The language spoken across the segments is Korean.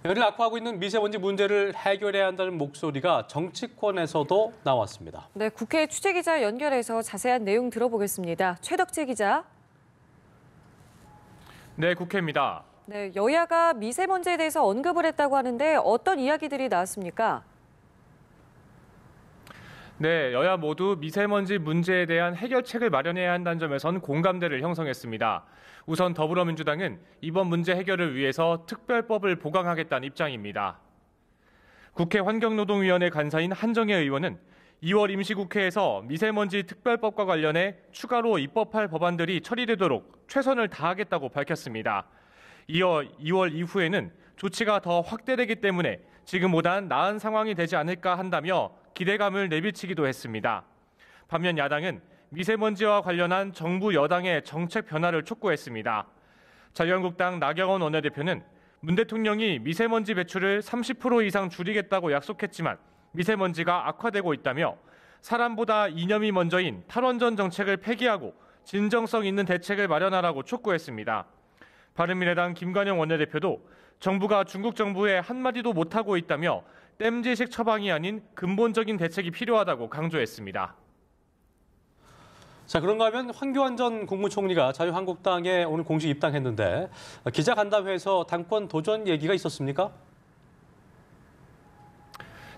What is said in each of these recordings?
열을 악화하고 있는 미세먼지 문제를 해결해야 한다는 목소리가 정치권에서도 나왔습니다. 네, 국회 취재기자 연결해서 자세한 내용 들어보겠습니다. 최덕재 기자. 네, 국회입니다. 네, 여야가 미세먼지에 대해서 언급을 했다고 하는데 어떤 이야기들이 나왔습니까? 네, 여야 모두 미세먼지 문제에 대한 해결책을 마련해야 한다는 점에선 공감대를 형성했습니다. 우선 더불어민주당은 이번 문제 해결을 위해서 특별법을 보강하겠다는 입장입니다. 국회 환경노동위원회 간사인 한정혜 의원은 2월 임시국회에서 미세먼지 특별법과 관련해 추가로 입법할 법안들이 처리되도록 최선을 다하겠다고 밝혔습니다. 이어 2월 이후에는 조치가 더 확대되기 때문에 지금보단 나은 상황이 되지 않을까 한다며 기대감을 내비치기도 했습니다. 반면 야당은 미세먼지와 관련한 정부 여당의 정책 변화를 촉구했습니다. 자유한국당 나경원 원내대표는 문 대통령이 미세먼지 배출을 30% 이상 줄이겠다고 약속했지만 미세먼지가 악화되고 있다며 사람보다 이념이 먼저인 탈원전 정책을 폐기하고 진정성 있는 대책을 마련하라고 촉구했습니다. 바른미래당 김관영 원내대표도 정부가 중국 정부에 한마디도 못하고 있다며 땜질식 처방이 아닌 근본적인 대책이 필요하다고 강조했습니다. 자, 그런가 하면 황교안 전 국무총리가 자유한국당에 오늘 공식 입당했는데 기자간담회에서 당권 도전 얘기가 있었습니까?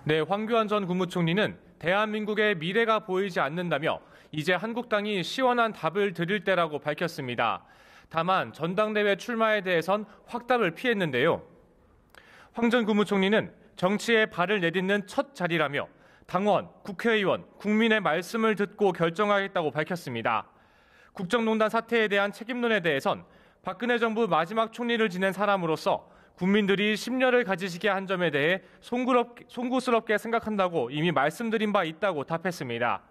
네, 황교안 전 국무총리는 대한민국의 미래가 보이지 않는다며 이제 한국당이 시원한 답을 드릴 때라고 밝혔습니다. 다만 전당대회 출마에 대해선 확답을 피했는데요. 황 전 국무총리는 정치에 발을 내딛는 첫 자리라며 당원, 국회의원, 국민의 말씀을 듣고 결정하겠다고 밝혔습니다. 국정농단 사태에 대한 책임론에 대해선 박근혜 정부 마지막 총리를 지낸 사람으로서 국민들이 심려를 가지시게 한 점에 대해 송구스럽게 생각한다고 이미 말씀드린 바 있다고 답했습니다.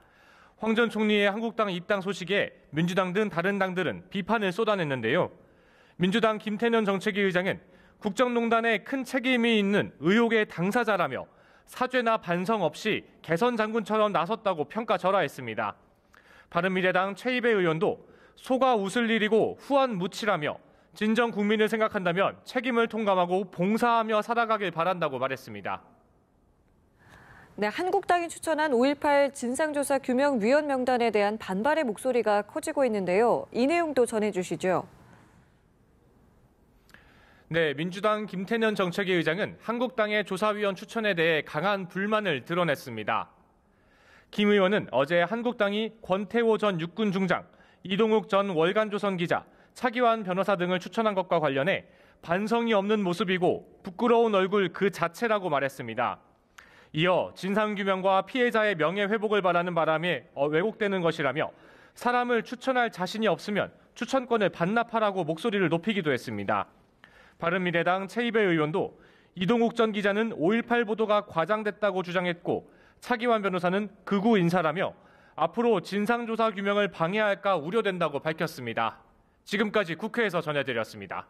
황 전 총리의 한국당 입당 소식에 민주당 등 다른 당들은 비판을 쏟아냈는데요. 민주당 김태년 정책위 의장은 국정농단에 큰 책임이 있는 의혹의 당사자라며 사죄나 반성 없이 개선 장군처럼 나섰다고 평가절하했습니다. 바른미래당 최이배 의원도 소가 웃을 일이고 후한 무치라며 진정 국민을 생각한다면 책임을 통감하고 봉사하며 살아가길 바란다고 말했습니다. 네, 한국당이 추천한 5.18 진상조사 규명위원 명단에 대한 반발의 목소리가 커지고 있는데요. 이 내용도 전해주시죠. 네, 민주당 김태년 정책위 의장은 한국당의 조사위원 추천에 대해 강한 불만을 드러냈습니다. 김 의원은 어제 한국당이 권태호 전 육군 중장, 이동욱 전 월간조선 기자, 차기환 변호사 등을 추천한 것과 관련해 반성이 없는 모습이고 부끄러운 얼굴 그 자체라고 말했습니다. 이어 진상규명과 피해자의 명예회복을 바라는 바람에 왜곡되는 것이라며 사람을 추천할 자신이 없으면 추천권을 반납하라고 목소리를 높이기도 했습니다. 바른미래당 최이배 의원도 이동욱 전 기자는 5.18 보도가 과장됐다고 주장했고 차기환 변호사는 극우 인사라며 앞으로 진상조사 규명을 방해할까 우려된다고 밝혔습니다. 지금까지 국회에서 전해드렸습니다.